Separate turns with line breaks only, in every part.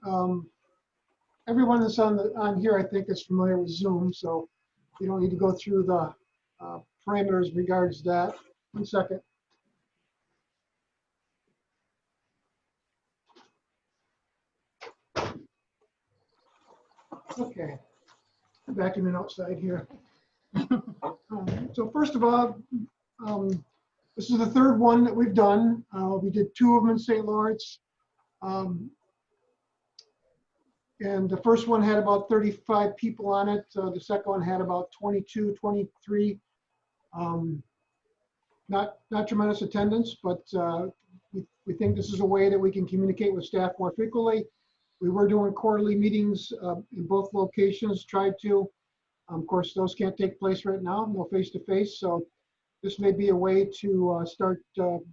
Everyone that's on here, I think, is familiar with Zoom, so we don't need to go through the parameters regards that. 1 second. Okay, vacuuming outside here. So first of all, this is the third one that we've done. We did 2 of them in St. Lawrence. And the first one had about 35 people on it. The second one had about 22, 23. Not tremendous attendance, but we think this is a way that we can communicate with staff more frequently. We were doing quarterly meetings in both locations, tried to. Of course, those can't take place right now, no face-to-face. So this may be a way to start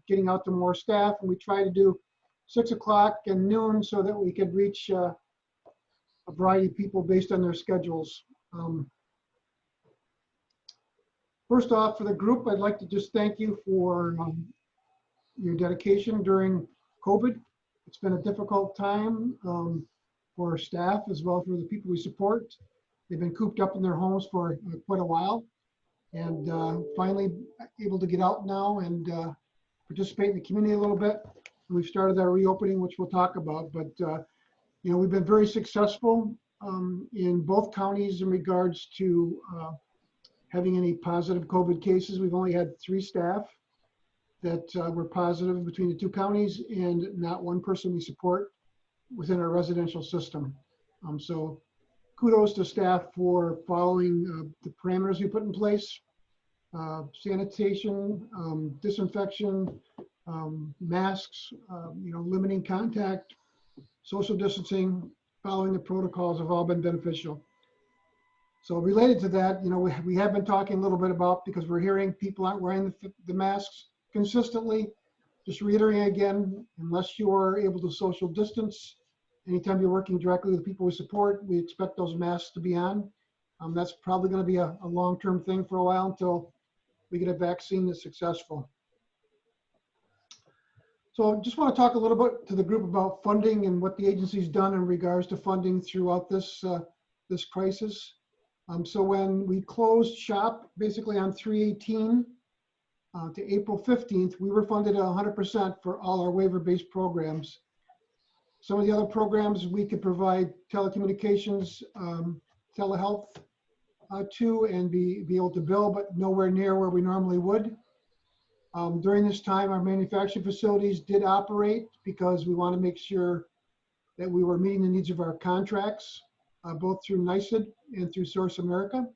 getting out to more staff. And we try to do 6 o'clock and noon so that we could reach a variety of people based on their schedules. First off, for the group, I'd like to just thank you for your dedication during COVID. It's been a difficult time for our staff as well as for the people we support. They've been cooped up in their homes for quite a while, and finally able to get out now and participate in the community a little bit. We've started our reopening, which we'll talk about, but you know, we've been very successful in both counties in regards to having any positive COVID cases. We've only had 3 staff that were positive between the 2 counties, and not 1 person we support within our residential system. So kudos to staff for following the parameters we put in place. Sanitation, disinfection, masks, you know, limiting contact, social distancing, following the protocols have all been beneficial. So related to that, you know, we have been talking a little bit about, because we're hearing people aren't wearing the masks consistently. Just reiterating again, unless you are able to social distance, anytime you're working directly with people we support, we expect those masks to be on. That's probably going to be a long-term thing for a while until we get a vaccine that's successful. So I just want to talk a little bit to the group about funding and what the agency's done in regards to funding throughout this crisis. So when we closed shop, basically on 3/18 to April 15th, we were funded 100% for all our waiver-based programs. Some of the other programs we could provide telecommunications, telehealth to, and be able to bill, but nowhere near where we normally would. During this time, our manufacturing facilities did operate because we want to make sure that we were meeting the needs of our contracts, both through NYSED and through Source America.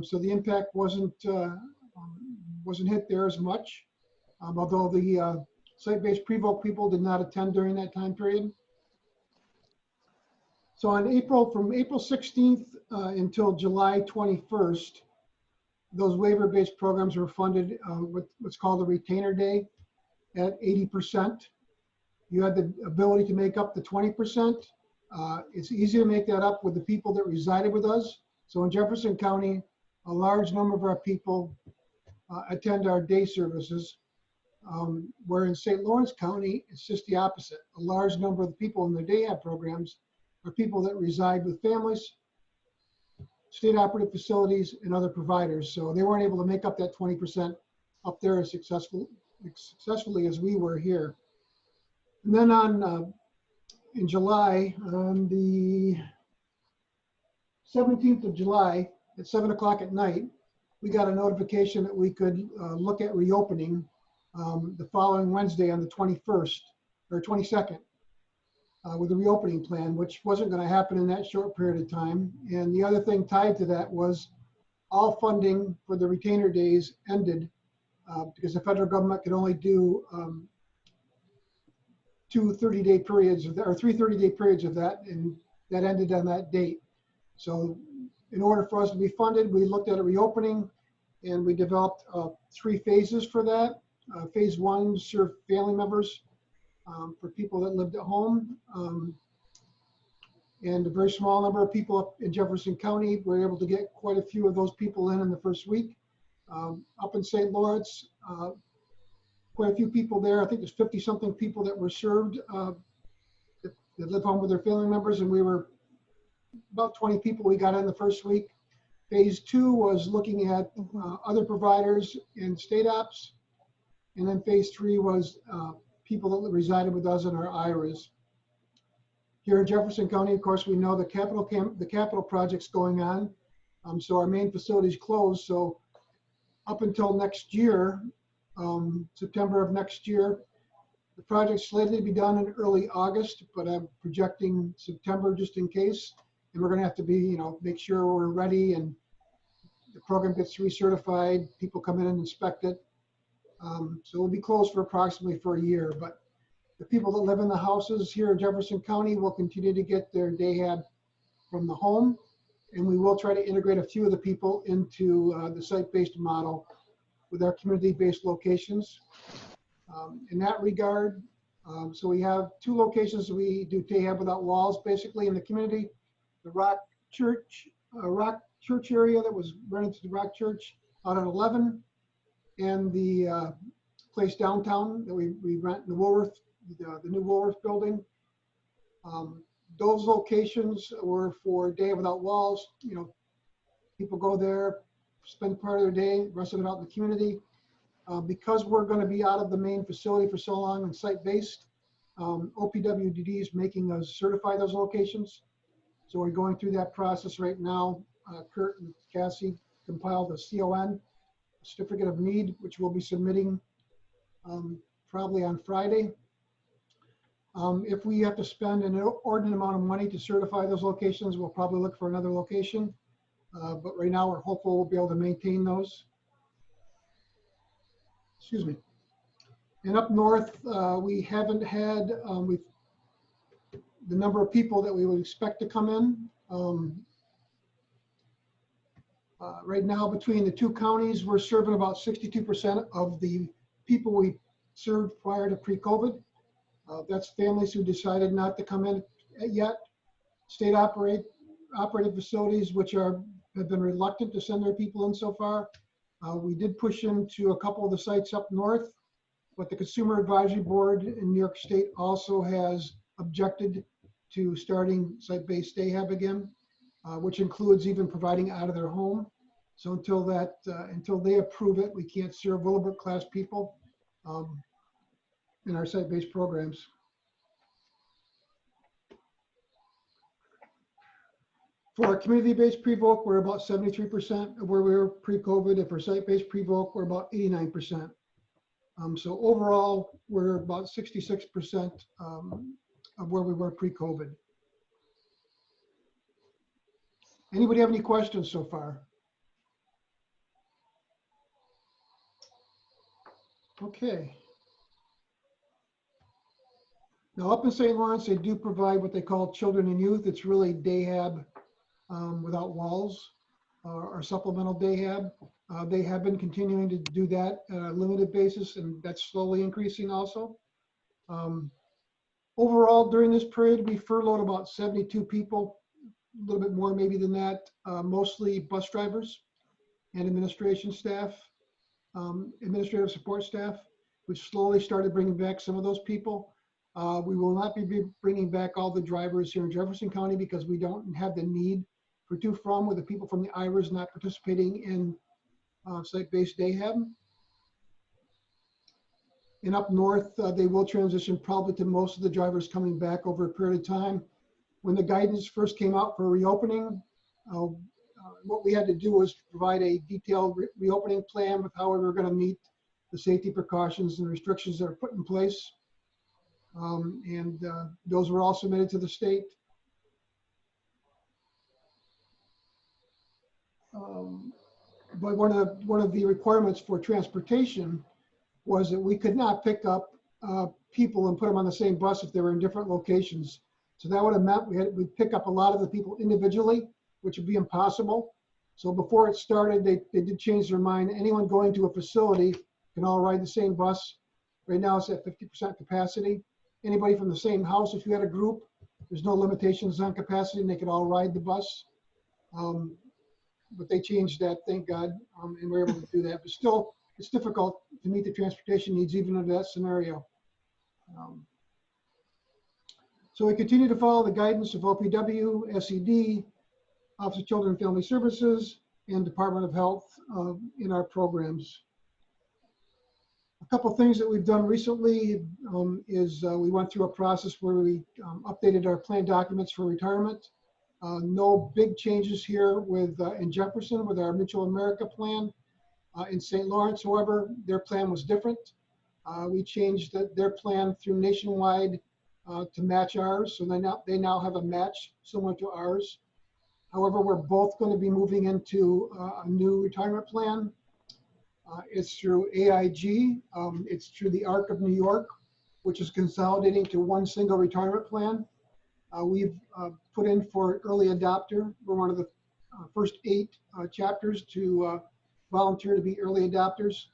So the impact wasn't hit there as much, although the site-based pre-vote people did not attend during that time period. So from April 16th until July 21st, those waiver-based programs were funded with what's called a retainer day at 80%. You had the ability to make up the 20%. It's easy to make that up with the people that resided with us. So in Jefferson County, a large number of our people attend our day services, where in St. Lawrence County, it's just the opposite. A large number of the people in the day have programs are people that reside with families, state operative facilities, and other providers. So they weren't able to make up that 20% up there as successfully as we were here. And then in July, on the 17th of July at 7 o'clock at night, we got a notification that we could look at reopening the following Wednesday on the 21st or 22nd with a reopening plan, which wasn't going to happen in that short period of time. And the other thing tied to that was all funding for the retainer days ended because the federal government could only do 2 30-day periods or 3 30-day periods of that, and that ended on that date. So in order for us to be funded, we looked at a reopening, and we developed 3 phases for that. Phase 1 served family members for people that lived at home, and a very small number of people up in Jefferson County. We were able to get quite a few of those people in the first week. Up in St. Lawrence, quite a few people there. I think there's 50-something people that were served that live home with their family members, and we were about 20 people we got in the first week. Phase 2 was looking at other providers and state ops. And then phase 3 was people that resided with us in our IRAs. Here in Jefferson County, of course, we know the capital project's going on. So our main facility is closed. So up until next year, September of next year, the project's slated to be done in early August, but I'm projecting September just in case. And we're going to have to be, make sure we're ready and the program gets recertified, people come in and inspect it. So we'll be closed for approximately a year, but the people that live in the houses here in Jefferson County will continue to get their DAHAB from the home, and we will try to integrate a few of the people into the site-based model with our community-based locations. In that regard, so we have 2 locations we do DAHAB without walls, basically in the community. The Rock Church area that was rented to the Rock Church out on 11, and the place downtown that we rent in the Woolworth, the new Woolworth building. Those locations were for Day Without Walls. People go there, spend part of their day, rest of it out in the community. Because we're going to be out of the main facility for so long and site-based, OPWDD is making us certify those locations. So we're going through that process right now. Kurt and Cassie compiled a CON, Certificate of Need, which we'll be submitting probably on Friday. If we have to spend an inordinate amount of money to certify those locations, we'll probably look for another location. But right now we're hopeful we'll be able to maintain those. Excuse me. And up north, we haven't had the number of people that we would expect to come in. Right now, between the 2 counties, we're serving about 62% of the people we served prior to pre-COVID. That's families who decided not to come in yet. State operated facilities, which have been reluctant to send their people in so far. We did push into a couple of the sites up north, but the Consumer Advisory Board in New York State also has objected to starting site-based DAHAB again, which includes even providing out of their home. So until they approve it, we can't serve Willowbrook class people in our site-based programs. For our community-based pre-voc, we're about 73% of where we were pre-COVID. And for site-based pre-voc, we're about 89%. So overall, we're about 66% of where we were pre-COVID. Anybody have any questions so far? Okay. Now up in St. Lawrence, they do provide what they call children and youth. It's really DAHAB without walls, or supplemental DAHAB. They have been continuing to do that on a limited basis, and that's slowly increasing also. Overall, during this period, we furloughed about 72 people, a little bit more maybe than that, mostly bus drivers and administration staff, administrative support staff. We've slowly started bringing back some of those people. We will not be bringing back all the drivers here in Jefferson County because we don't have the need for with the people from the IRAs not participating in site-based DAHAB. And up north, they will transition probably to most of the drivers coming back over a period of time. When the guidance first came out for reopening, what we had to do was provide a detailed reopening plan with how we were going to meet the safety precautions and restrictions that are put in place. Those were all submitted to the state. But one of the requirements for transportation was that we could not pick up people and put them on the same bus if they were in different locations. So that would have meant we'd pick up a lot of the people individually, which would be impossible. So before it started, they did change their mind. Anyone going to a facility can all ride the same bus. Right now it's at 50% capacity. Anybody from the same house, if you had a group, there's no limitations on capacity and they could all ride the bus. But they changed that, thank God, and we're able to do that. But still, it's difficult to meet the transportation needs even under that scenario. So we continue to follow the guidance of OPW, SED, Office of Children and Family Services, and Department of Health in our programs. A couple of things that we've done recently is we went through a process where we updated our plan documents for retirement. No big changes here in Jefferson with our Mutual America plan. In St. Lawrence, however, their plan was different. We changed their plan through Nationwide to match ours, so they now have a match similar to ours. However, we're both going to be moving into a new retirement plan. It's through AIG. It's through the ARC of New York, which is consolidating to one single retirement plan. We've put in for early adopter. We're one of the first 8 chapters to volunteer to be early adopters.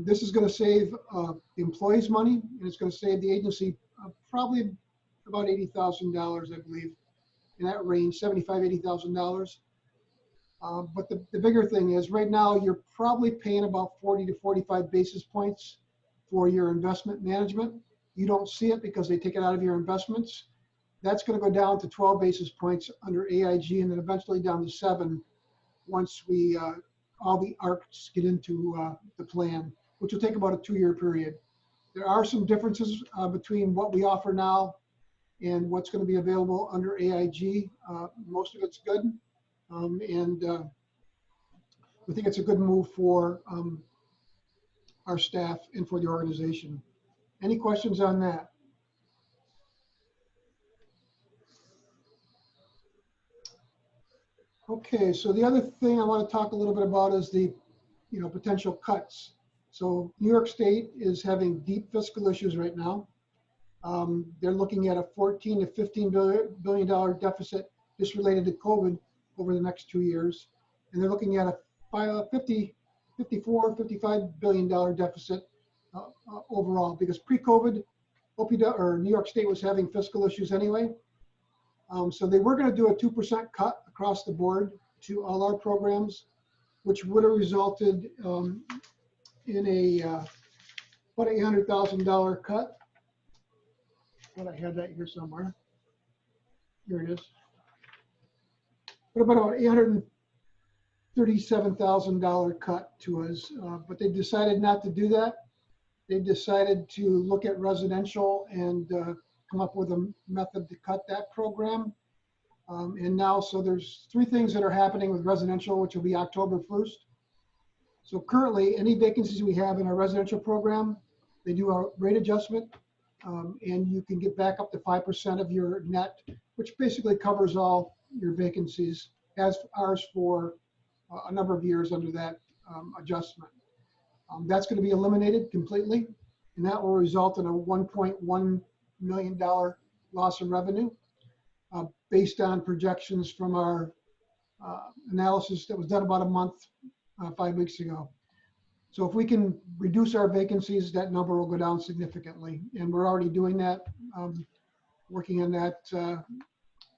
This is going to save the employees money, and it's going to save the agency probably about $80,000, I believe, in that range, $75,000, $80,000. But the bigger thing is right now you're probably paying about 40 to 45 basis points for your investment management. You don't see it because they take it out of your investments. That's going to go down to 12 basis points under AIG, and then eventually down to 7 once we all the ARCs get into the plan, which will take about a 2-year period. There are some differences between what we offer now and what's going to be available under AIG. Most of it's good, and we think it's a good move for our staff and for the organization. Any questions on that? Okay, so the other thing I want to talk a little bit about is the potential cuts. So New York State is having deep fiscal issues right now. They're looking at a $14 to $15 billion deficit just related to COVID over the next 2 years. And they're looking at a $54, $55 billion deficit overall, because pre-COVID, New York State was having fiscal issues anyway. So they were going to do a 2% cut across the board to all our programs, which would have resulted in about $800,000 cut. But I had that here somewhere. Here it is. But about $837,000 cut to us. But they decided not to do that. They decided to look at residential and come up with a method to cut that program. And now, so there's 3 things that are happening with residential, which will be October 1st. So currently, any vacancies we have in our residential program, they do a rate adjustment, and you can get back up to 5% of your net, which basically covers all your vacancies, as ours for a number of years under that adjustment. That's going to be eliminated completely, and that will result in a $1.1 million loss in revenue based on projections from our analysis that was done about a month, 5 weeks ago. So if we can reduce our vacancies, that number will go down significantly. And we're already doing that, working on that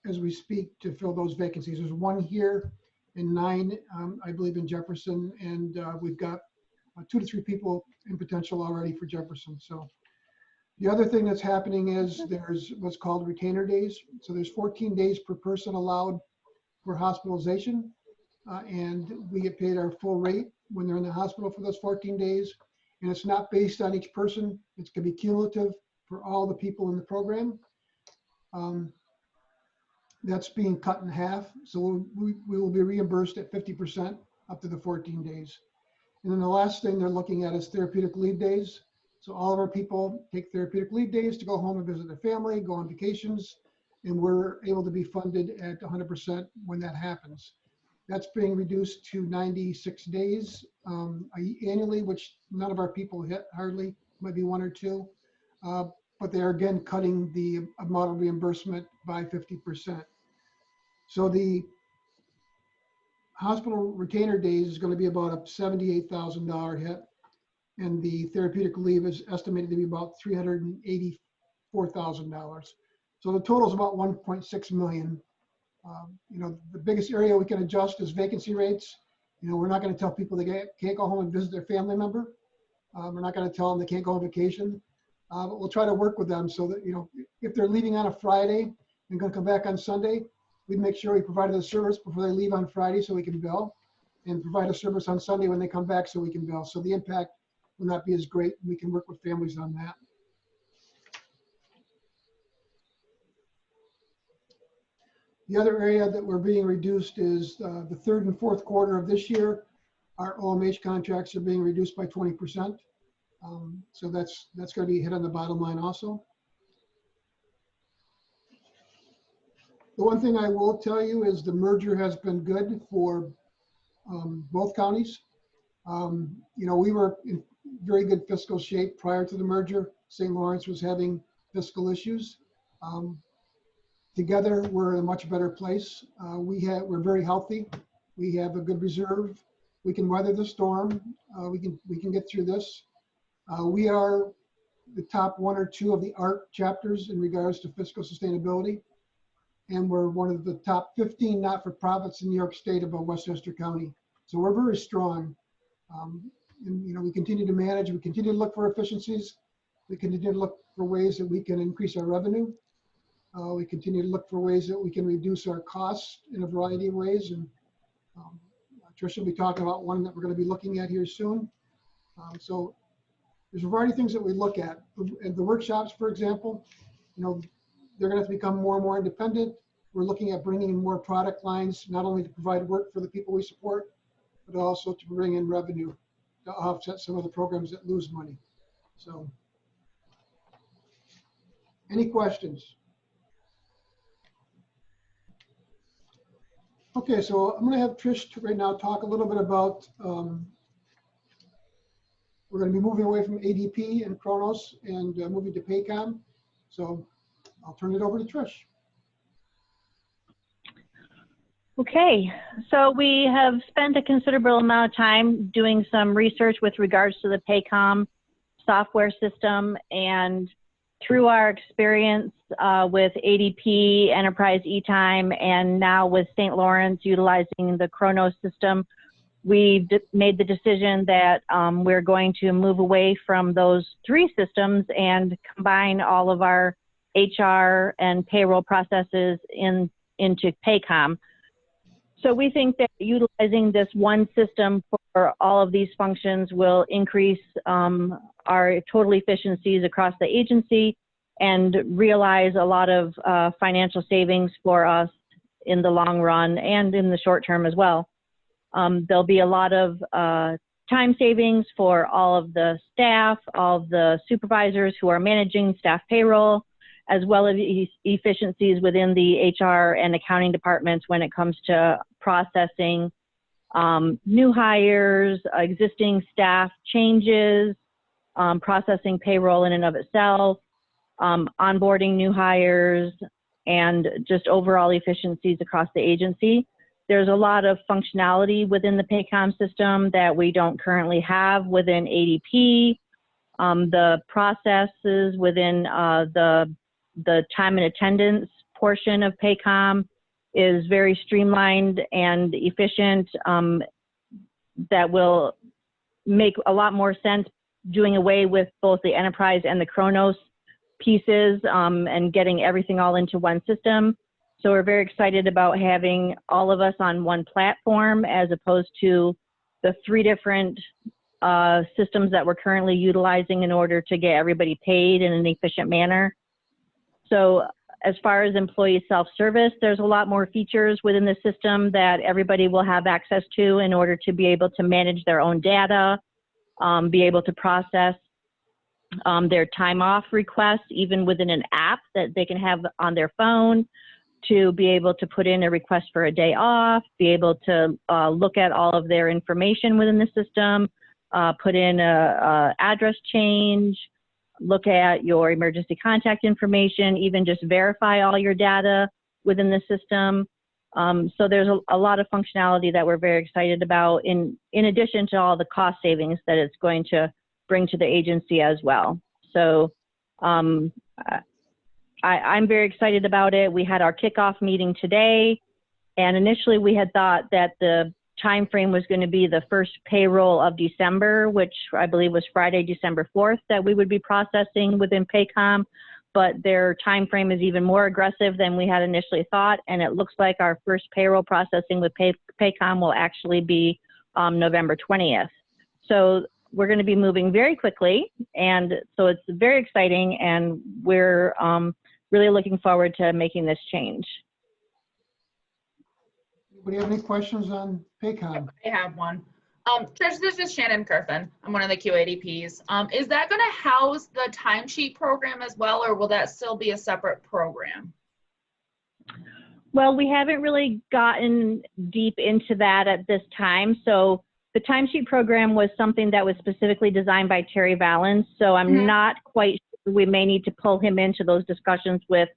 as we speak to fill those vacancies. There's 1 here and 9, I believe, in Jefferson. And we've got 2 to 3 people in potential already for Jefferson. So the other thing that's happening is there's what's called retainer days. So there's 14 days per person allowed for hospitalization. And we get paid our full rate when they're in the hospital for those 14 days. And it's not based on each person. It's going to be cumulative for all the people in the program. That's being cut in half. So we will be reimbursed at 50% up to the 14 days. And then the last thing they're looking at is therapeutic leave days. So all of our people take therapeutic leave days to go home and visit their family, go on vacations, and we're able to be funded at 100% when that happens. That's being reduced to 96 days annually, which none of our people hit hardly, might be 1 or 2. But they're again cutting the amount of reimbursement by 50%. So the hospital retainer days is going to be about a $78,000 hit. And the therapeutic leave is estimated to be about $384,000. So the total is about $1.6 million. The biggest area we can adjust is vacancy rates. We're not going to tell people they can't go home and visit their family member. We're not going to tell them they can't go on vacation. But we'll try to work with them so that, you know, if they're leaving on a Friday and going to come back on Sunday, we make sure we provided the service before they leave on Friday so we can bill, and provide a service on Sunday when they come back so we can bill. So the impact will not be as great. We can work with families on that. The other area that we're being reduced is the third and fourth quarter of this year. Our OMH contracts are being reduced by 20%. So that's going to be hit on the bottom line also. The one thing I will tell you is the merger has been good for both counties. You know, we were in very good fiscal shape prior to the merger. St. Lawrence was having fiscal issues. Together, we're in a much better place. We're very healthy. We have a good reserve. We can weather the storm. We can get through this. We are the top 1 or 2 of the ARC chapters in regards to fiscal sustainability. And we're one of the top 15 not-for-profits in New York State above Westchester County. So we're very strong. And, you know, we continue to manage, we continue to look for efficiencies. We continue to look for ways that we can increase our revenue. We continue to look for ways that we can reduce our costs in a variety of ways. And Tricia will be talking about one that we're going to be looking at here soon. So there's a variety of things that we look at. And the workshops, for example, you know, they're going to have to become more and more independent. We're looking at bringing in more product lines, not only to provide work for the people we support, but also to bring in revenue to offset some of the programs that lose money. So, any questions? Okay, so I'm going to have Trish right now talk a little bit about, we're going to be moving away from ADP and Kronos and moving to Paycom. So I'll turn it over to Trish.
Okay, so we have spent a considerable amount of time doing some research with regards to the Paycom software system, and through our experience with ADP, Enterprise eTime, and now with St. Lawrence utilizing the Kronos system, we made the decision that we're going to move away from those 3 systems and combine all of our HR and payroll processes into Paycom. So we think that utilizing this one system for all of these functions will increase our total efficiencies across the agency and realize a lot of financial savings for us in the long run and in the short term as well. There'll be a lot of time savings for all of the staff, all of the supervisors who are managing staff payroll, as well as efficiencies within the HR and accounting departments when it comes to processing new hires, existing staff changes, processing payroll in and of itself, onboarding new hires, and just overall efficiencies across the agency. There's a lot of functionality within the Paycom system that we don't currently have within ADP. The processes within the time and attendance portion of Paycom is very streamlined and efficient. That will make a lot more sense doing away with both the Enterprise and the Kronos pieces and getting everything all into one system. So we're very excited about having all of us on one platform as opposed to the 3 different systems that we're currently utilizing in order to get everybody paid in an efficient manner. So as far as employee self-service, there's a lot more features within the system that everybody will have access to in order to be able to manage their own data, be able to process their time off requests, even within an app that they can have on their phone, to be able to put in a request for a day off, be able to look at all of their information within the system, put in a address change, look at your emergency contact information, even just verify all your data within the system. So there's a lot of functionality that we're very excited about in addition to all the cost savings that it's going to bring to the agency as well. So I'm very excited about it. We had our kickoff meeting today, and initially we had thought that the time frame was going to be the first payroll of December, which I believe was Friday, December 4th, that we would be processing within Paycom. But their time frame is even more aggressive than we had initially thought, and it looks like our first payroll processing with Paycom will actually be November 20th. So we're going to be moving very quickly, and so it's very exciting, and we're really looking forward to making this change.
Anybody have any questions on Paycom?
I have one. Trish, this is Shannon Curfin. I'm one of the QADPs. Is that going to house the timesheet program as well, or will that still be a separate program?
Well, we haven't really gotten deep into that at this time. So the timesheet program was something that was specifically designed by Terry Valens. So I'm not quite sure. We may need to pull him into those discussions with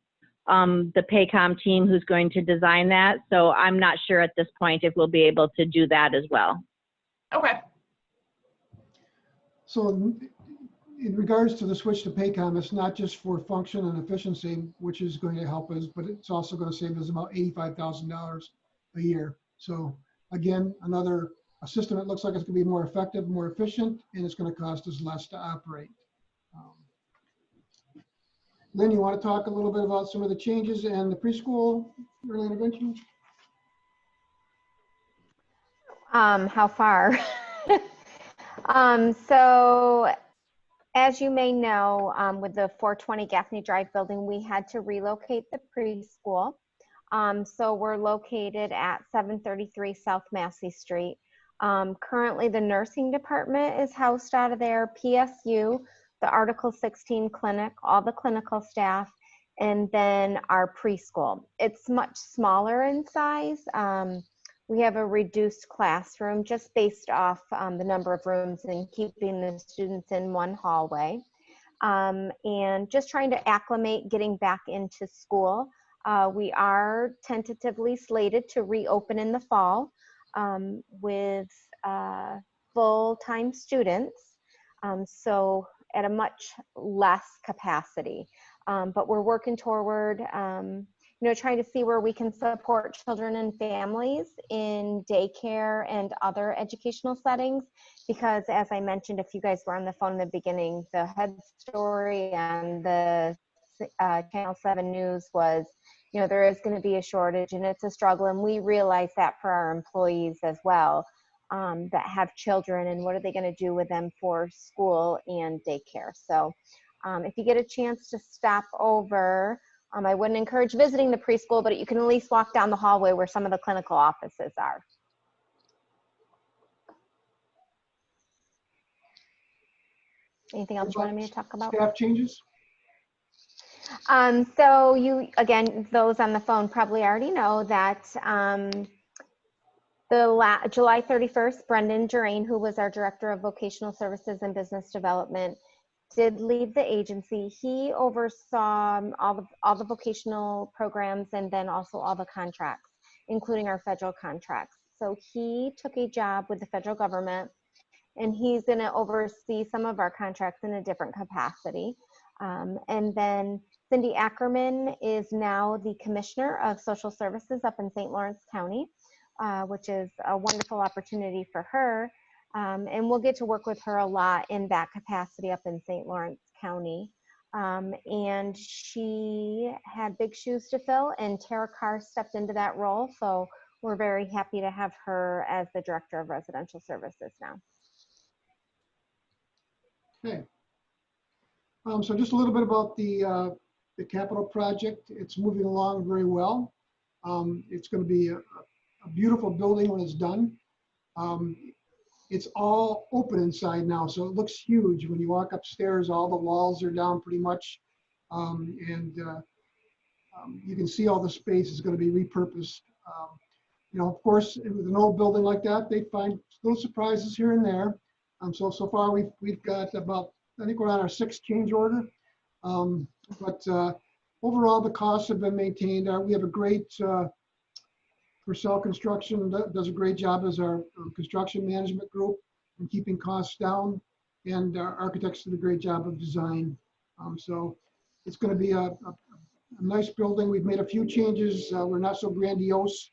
the Paycom team who's going to design that. So I'm not sure at this point if we'll be able to do that as well.
Okay.
So in regards to the switch to Paycom, it's not just for function and efficiency, which is going to help us, but it's also going to save us about $85,000 a year. So again, a system that looks like it's going to be more effective, more efficient, and it's going to cost us less to operate. Lynn, you want to talk a little bit about some of the changes in the preschool early intervention?
How far? So as you may know, with the 420 Gaffney Drive building, we had to relocate the preschool. So we're located at 733 South Massey Street. Currently the nursing department is housed out of there, PSU, the Article 16 clinic, all the clinical staff, and then our preschool. It's much smaller in size. We have a reduced classroom just based off the number of rooms and keeping the students in one hallway. And just trying to acclimate getting back into school. We are tentatively slated to reopen in the fall with full-time students. So at a much less capacity. But we're working toward trying to see where we can support children and families in daycare and other educational settings, because as I mentioned, if you guys were on the phone in the beginning, the head story and the Channel 7 News was, there is going to be a shortage and it's a struggle. And we realize that for our employees as well, that have children, and what are they going to do with them for school and daycare. So if you get a chance to stop over, I wouldn't encourage visiting the preschool, but you can at least walk down the hallway where some of the clinical offices are. Anything else you wanted me to talk about?
Staff changes?
So you, again, those on the phone probably already know that July 31st, Brendan Durain, who was our Director of Vocational Services and Business Development, did leave the agency. He oversaw all the vocational programs and then also all the contracts, including our federal contracts. So he took a job with the federal government, and he's going to oversee some of our contracts in a different capacity. And then Cindy Ackerman is now the Commissioner of Social Services up in St. Lawrence County, which is a wonderful opportunity for her. And we'll get to work with her a lot in that capacity up in St. Lawrence County. And she had big shoes to fill, and Tara Carr stepped into that role. So we're very happy to have her as the Director of Residential Services now.
Okay. So just a little bit about the capital project. It's moving along very well. It's going to be a beautiful building when it's done. It's all open inside now, so it looks huge. When you walk upstairs, all the walls are down pretty much. You can see all the space is going to be repurposed. Of course, with an old building like that, they find little surprises here and there. So far we've got about, I think we're on our 6th change order. Overall, the costs have been maintained. We have a great Purcell Construction does a great job as our construction management group in keeping costs down, and our architects did a great job of design. So it's going to be a nice building. We've made a few changes. We're not so grandiose.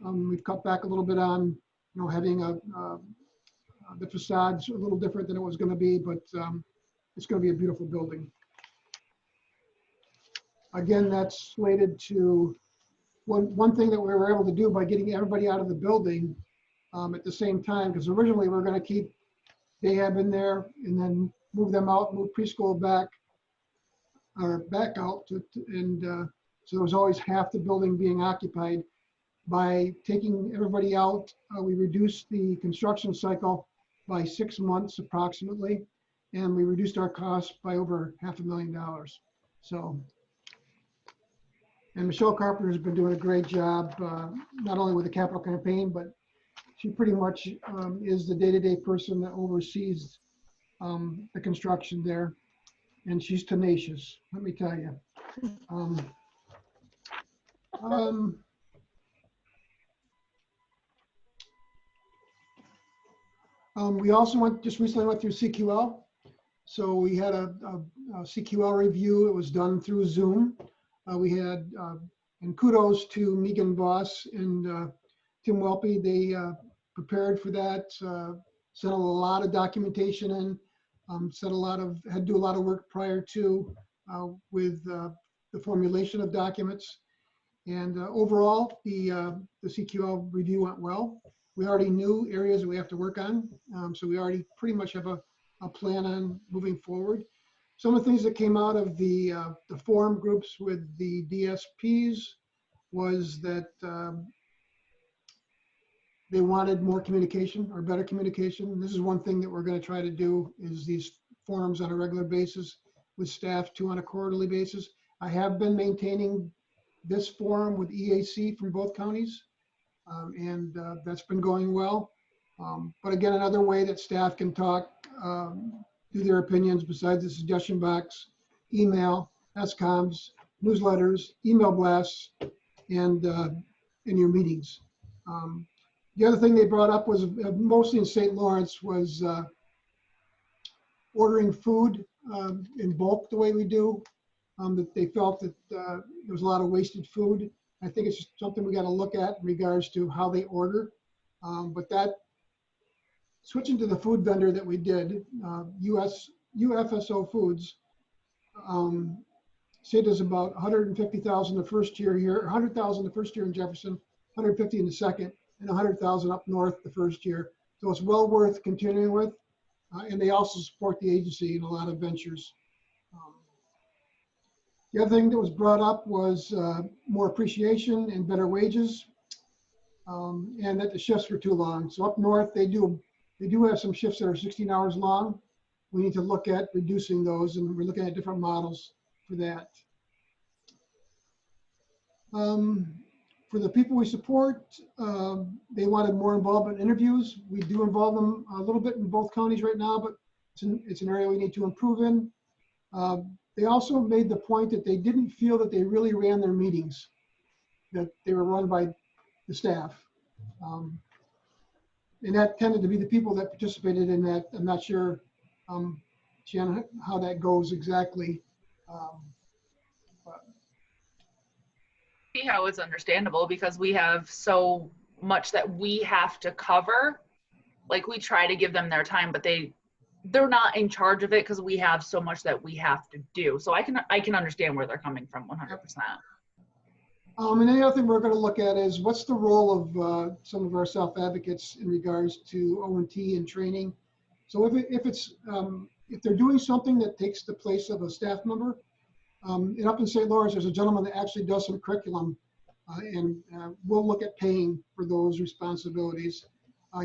We've cut back a little bit on having the facade's a little different than it was going to be, but it's going to be a beautiful building. Again, that's slated to, one thing that we were able to do by getting everybody out of the building at the same time, because originally we were going to keep Dayab in there and then move them out, move preschool back out, and so there was always half the building being occupied. By taking everybody out, we reduced the construction cycle by 6 months approximately, and we reduced our costs by over $500,000. So, and Michelle Carpenter has been doing a great job, not only with the capital campaign, but she pretty much is the day-to-day person that oversees the construction there, and she's tenacious, let me tell you. We also just recently went through CQL. So we had a CQL review. It was done through Zoom. We had, and kudos to Megan Voss and Tim Welpe. They prepared for that, sent a lot of documentation in, had to do a lot of work prior to with the formulation of documents. And overall, the CQL review went well. We already knew areas that we have to work on. So we already pretty much have a plan on moving forward. Some of the things that came out of the forum groups with the DSPs was that they wanted more communication or better communication. This is one thing that we're going to try to do, is these forums on a regular basis with staff too on a quarterly basis. I have been maintaining this forum with EAC from both counties. And that's been going well. But again, another way that staff can talk, do their opinions besides the suggestion box, email, SCOMs, newsletters, email blasts, and in your meetings. The other thing they brought up was, mostly in St. Lawrence, was ordering food in bulk the way we do. That they felt that there was a lot of wasted food. I think it's something we got to look at in regards to how they order. But that, switching to the food vendor that we did, UFSO Foods, said there's about 150,000 the first year here, 100,000 the first year in Jefferson, 150 in the second, and 100,000 up north the first year. So it's well worth continuing with. And they also support the agency in a lot of ventures. The other thing that was brought up was more appreciation and better wages, and that the shifts were too long. So up north, they do have some shifts that are 16 hours long. We need to look at reducing those, and we're looking at different models for that. For the people we support, they wanted more involvement in interviews. We do involve them a little bit in both counties right now, but it's an area we need to improve in. They also made the point that they didn't feel that they really ran their meetings, that they were run by the staff. And that tended to be the people that participated in that. I'm not sure, Shannon, how that goes exactly.
See how it's understandable, because we have so much that we have to cover. Like, we try to give them their time, but they're not in charge of it because we have so much that we have to do. So I can understand where they're coming from 100%.
And the other thing we're going to look at is what's the role of some of our self-advocates in regards to O&T and training. So if they're doing something that takes the place of a staff member, and up in St. Lawrence, there's a gentleman that actually does some curriculum, and we'll look at paying for those responsibilities.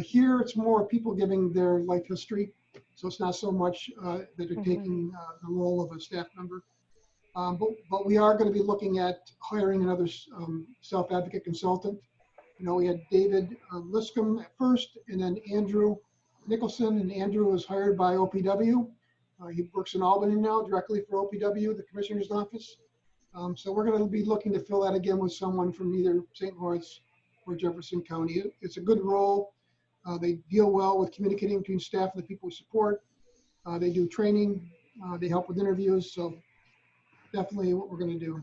Here, it's more people giving their life history. So it's not so much that they're taking the role of a staff member. But we are going to be looking at hiring another self-advocate consultant. You know, we had David Liscombe at first, and then Andrew Nicholson, and Andrew was hired by OPW. He works in Albany now, directly for OPW, the Commissioner's Office. So we're going to be looking to fill that again with someone from either St. Lawrence or Jefferson County. It's a good role. They deal well with communicating between staff and the people we support. They do training. They help with interviews. So definitely what we're going to do.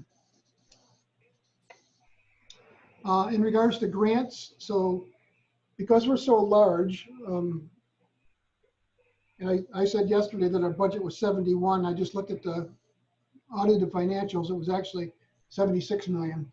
In regards to grants, so because we're so large, and I said yesterday that our budget was 71. I just looked at the audited financials. It was actually 76 million.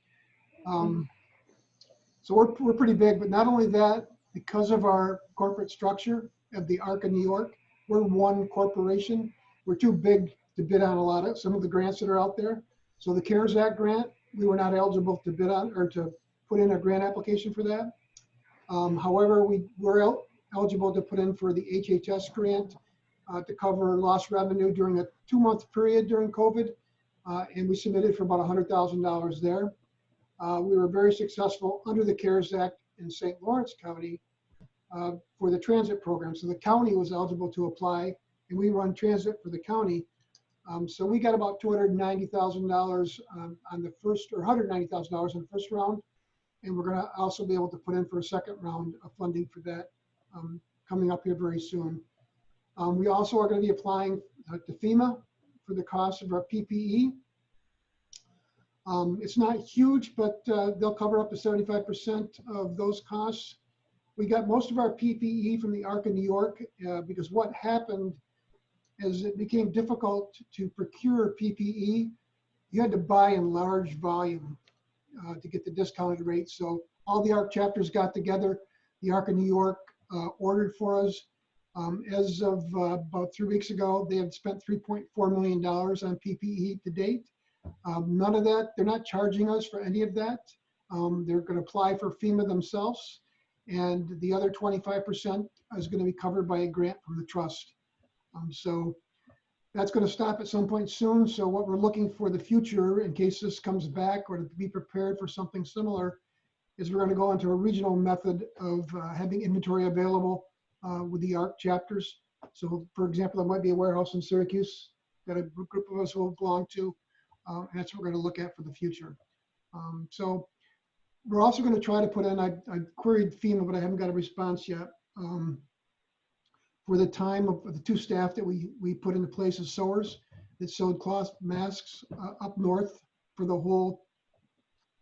So we're pretty big, but not only that, because of our corporate structure of the ARC of New York, we're one corporation. We're too big to bid on a lot of some of the grants that are out there. So the CARES Act grant, we were not eligible to bid on or to put in a grant application for that. However, we were eligible to put in for the HHS grant to cover lost revenue during a 2-month period during COVID. And we submitted for about $100,000 there. We were very successful under the CARES Act in St. Lawrence County for the transit program. So the county was eligible to apply, and we run transit for the county. So we got about $290,000 on the first, or $190,000 on the first round. And we're gonna also be able to put in for a second round of funding for that coming up here very soon. We also are gonna be applying to FEMA for the cost of our PPE. It's not huge, but they'll cover up to 75% of those costs. We got most of our PPE from the ARC in New York because what happened is it became difficult to procure PPE. You had to buy in large volume to get the discounted rate. So all the ARC chapters got together. The ARC in New York ordered for us. As of about 3 weeks ago, they have spent $3.4 million on PPE to date. None of that, they're not charging us for any of that. They're going to apply for FEMA themselves, and the other 25% is going to be covered by a grant from the trust. So that's going to stop at some point soon. So what we're looking for the future, in case this comes back or to be prepared for something similar, is we're going to go into a regional method of having inventory available with the ARC chapters. So for example, there might be a warehouse in Syracuse that a group of us will belong to. And that's what we're going to look at for the future. So we're also going to try to put in, I queried FEMA, but I haven't got a response yet, for the time of the 2 staff that we put into place as sewers that sewed cloth masks up north for the whole,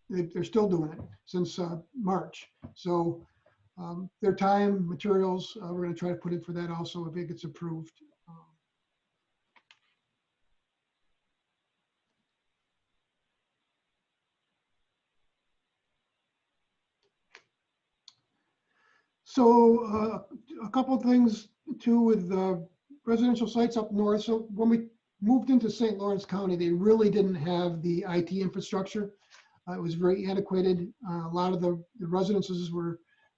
they're still doing it since March. So their time, materials, we're going to try to put in for that also if it gets approved. So a couple of things too with residential sites up north. So when we moved into St. Lawrence County, they really didn't have the IT infrastructure. It was very antiquated. A lot of the residences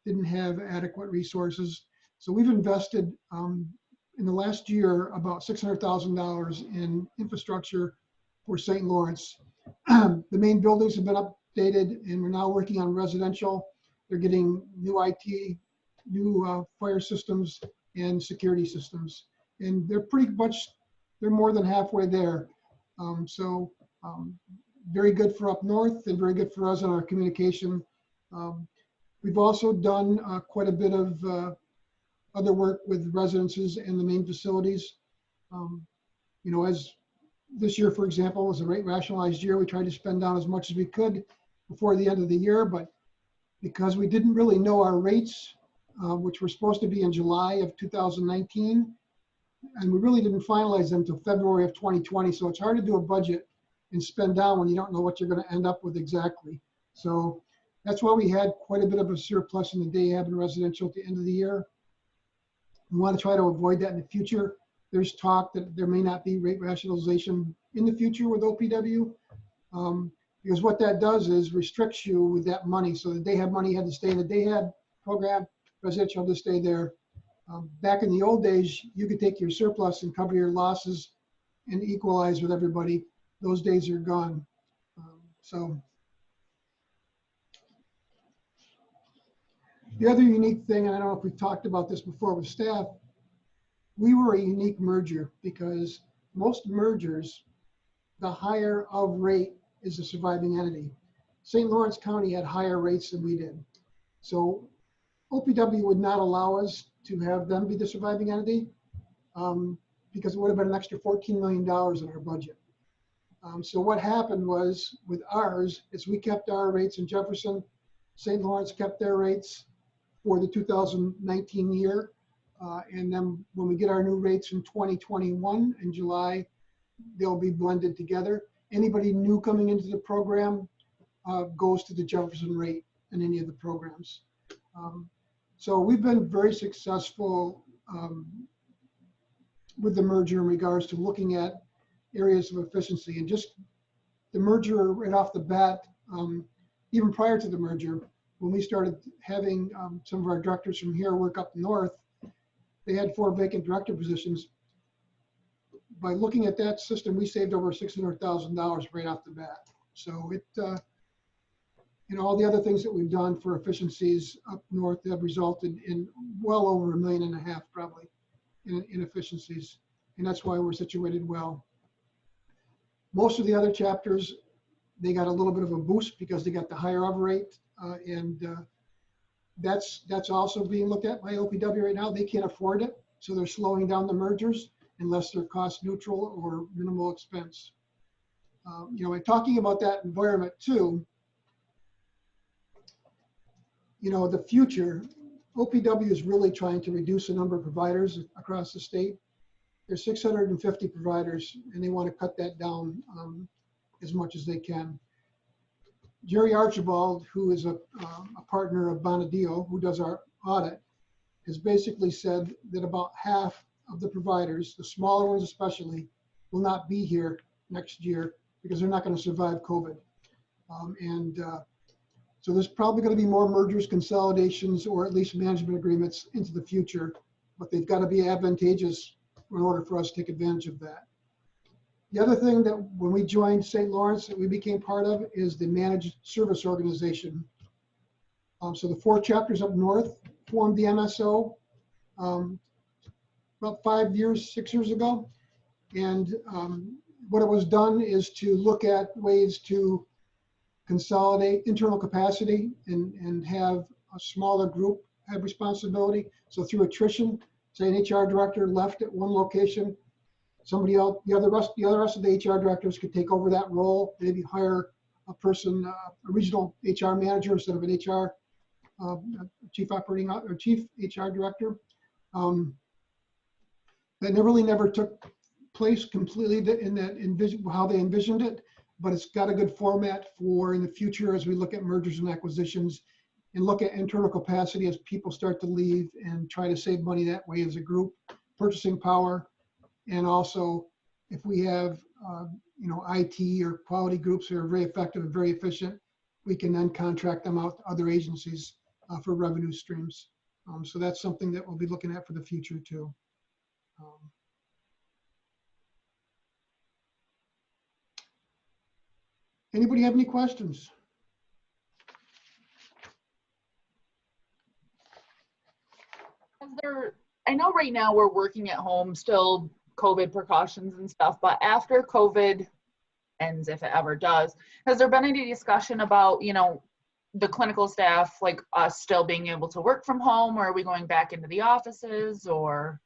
didn't have adequate resources. So we've invested in the last year about $600,000 in infrastructure for St. Lawrence. The main buildings have been updated, and we're now working on residential. They're getting new IT, new fire systems and security systems. And they're pretty much, they're more than halfway there. Very good for up north and very good for us in our communication. We've also done quite a bit of other work with residences and the main facilities. You know, as this year, for example, was a rate rationalized year. We tried to spend down as much as we could before the end of the year, but because we didn't really know our rates, which were supposed to be in July of 2019, and we really didn't finalize them until February of 2020. So it's hard to do a budget and spend down when you don't know what you're going to end up with exactly. So that's why we had quite a bit of a surplus in the day hab and residential at the end of the year. We want to try to avoid that in the future. There's talk that there may not be rate rationalization in the future with OPW. Because what that does is restricts you with that money. So the day hab money had to stay in the day hab program, residential had to stay there. Back in the old days, you could take your surplus and cover your losses and equalize with everybody. Those days are gone. The other unique thing, and I don't know if we've talked about this before with staff, we were a unique merger because most mergers, the higher of rate is the surviving entity. St. Lawrence County had higher rates than we did. So OPW would not allow us to have them be the surviving entity because it would have been an extra $14 million in our budget. So what happened was with ours is we kept our rates in Jefferson, St. Lawrence kept their rates, for the 2019 year. And then when we get our new rates in 2021 in July, they'll be blended together. Anybody new coming into the program goes to the Jefferson rate in any of the programs. So we've been very successful with the merger in regards to looking at areas of efficiency. And just the merger right off the bat, even prior to the merger, when we started having some of our directors from here work up north, they had 4 vacant director positions. By looking at that system, we saved over $600,000 right off the bat. So it, all the other things that we've done for efficiencies up north have resulted in well over $1.5 million probably in efficiencies. And that's why we're situated well. Most of the other chapters, they got a little bit of a boost because they got the higher of rate. That's also being looked at by OPW right now. They can't afford it, so they're slowing down the mergers unless they're cost neutral or minimal expense. And talking about that environment too, the future, OPW is really trying to reduce the number of providers across the state. There's 650 providers, and they want to cut that down as much as they can. Jerry Archibald, who is a partner of Bonadillo, who does our audit, has basically said that about half of the providers, the smaller ones especially, will not be here next year because they're not going to survive COVID. So there's probably going to be more mergers, consolidations, or at least management agreements into the future, but they've got to be advantageous in order for us to take advantage of that. The other thing that when we joined St. Lawrence that we became part of is the managed service organization. So the 4 chapters up north formed the MSO about 6 years ago. And what it was done is to look at ways to consolidate internal capacity and have a smaller group have responsibility. So through attrition, say an HR director left at one location, somebody else, the other rest of the HR directors could take over that role, maybe hire a person, a regional HR manager instead of an HR chief HR director. That really never took place completely in that how they envisioned it, but it's got a good format for in the future as we look at mergers and acquisitions and look at internal capacity as people start to leave and try to save money that way as a group, purchasing power. And also, if we have, IT or quality groups that are very effective and very efficient, we can then contract them out to other agencies for revenue streams. So that's something that we'll be looking at for the future too. Anybody have any questions?
I know right now we're working at home, still COVID precautions and stuff, but after COVID ends, if it ever does, has there been any discussion about, the clinical staff, like us still being able to work from home, or are we going back into the offices, or?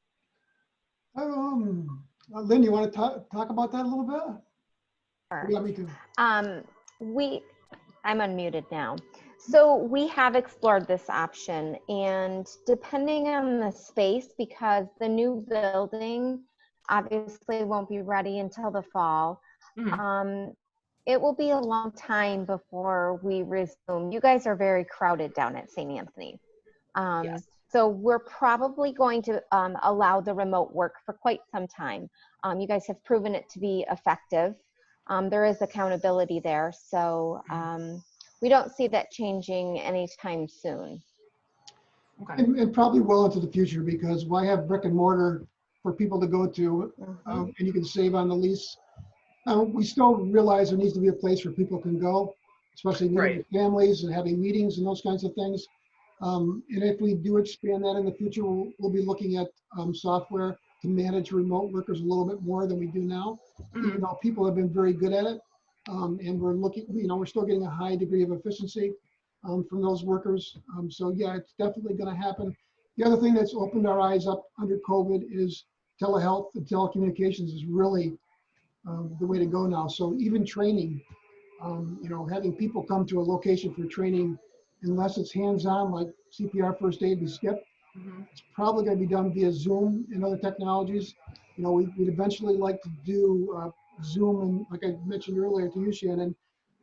Lynn, you want to talk about that a little bit?
Sure.
Yeah, me too.
I'm unmuted now. So we have explored this option, and depending on the space, because the new building obviously won't be ready until the fall, it will be a long time before we resume. You guys are very crowded down at St. Anthony.
Yes.
So we're probably going to allow the remote work for quite some time. You guys have proven it to be effective. There is accountability there. So we don't see that changing anytime soon.
Okay.
And probably well into the future, because why have brick and mortar for people to go to and you can save on the lease? We still realize there needs to be a place where people can go, especially meeting with families and having meetings and those kinds of things. And if we do expand that in the future, we'll be looking at software to manage remote workers a little bit more than we do now, even though people have been very good at it. And we're looking, we're still getting a high degree of efficiency from those workers. So yeah, it's definitely going to happen. The other thing that's opened our eyes up under COVID is telehealth and telecommunications is really the way to go now. So even training, having people come to a location for training, unless it's hands-on, like CPR first aid, we skipped.
Mhm.
It's probably going to be done via Zoom and other technologies. You know, we'd eventually like to do Zoom, and like I mentioned earlier to you, Shannon,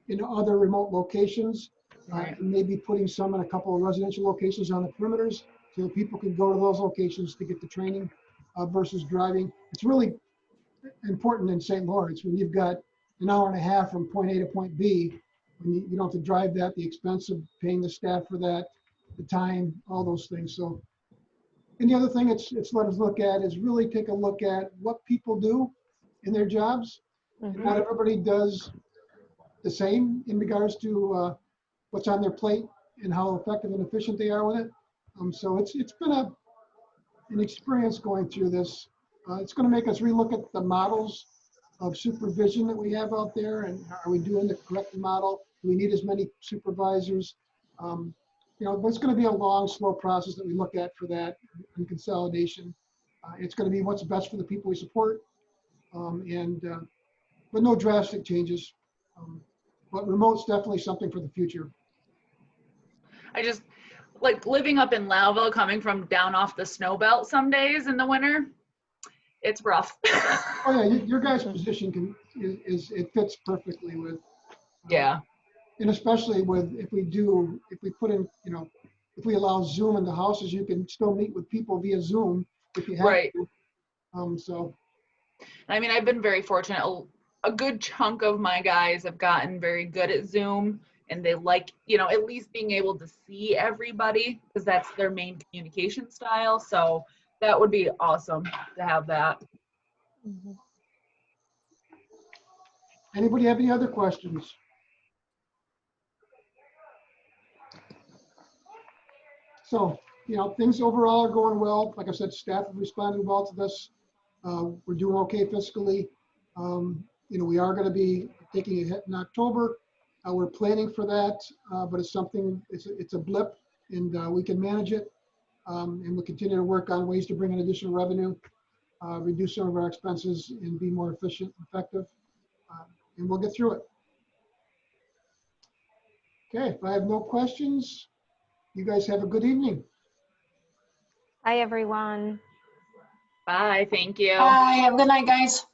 in other remote locations,
Right.
and maybe putting some in a couple of residential locations on the perimeters so that people can go to those locations to get the training versus driving. It's really important in St. Lawrence when you've got an hour and a half from point A to point B, when you don't have to drive that, the expense of paying the staff for that, the time, all those things. So, and the other thing it's let us look at is really take a look at what people do in their jobs.
Mhm.
Not everybody does the same in regards to what's on their plate and how effective and efficient they are with it. So it's been an experience going through this. It's going to make us relook at the models of supervision that we have out there, and are we doing the correct model? Do we need as many supervisors? You know, but it's going to be a long, slow process that we look at for that and consolidation. It's going to be what's best for the people we support, but no drastic changes. But remote's definitely something for the future.
I just like living up in Loudville, coming from down off the snow belt some days in the winter. It's rough.
Oh yeah, your guys' position is it fits perfectly with.
Yeah.
And especially with, if we put in, you know, if we allow Zoom in the houses, you can still meet with people via Zoom if you have
Right.
to. So,
I mean, I've been very fortunate. A good chunk of my guys have gotten very good at Zoom, and they like, you know, at least being able to see everybody because that's their main communication style. So that would be awesome to have that.
Mhm.
anybody have any other questions? So, you know, things overall are going well. Like I said, staff have responded well to this. We're doing okay fiscally. You know, we are going to be taking a hit in October. We're planning for that, but it's something, it's a blip, and we can manage it. And we'll continue to work on ways to bring in additional revenue, reduce some of our expenses, and be more efficient, effective. And we'll get through it. Okay, if I have no questions, you guys have a good evening.
Bye, everyone.
Bye. Thank you.
Bye. Have a good night, guys.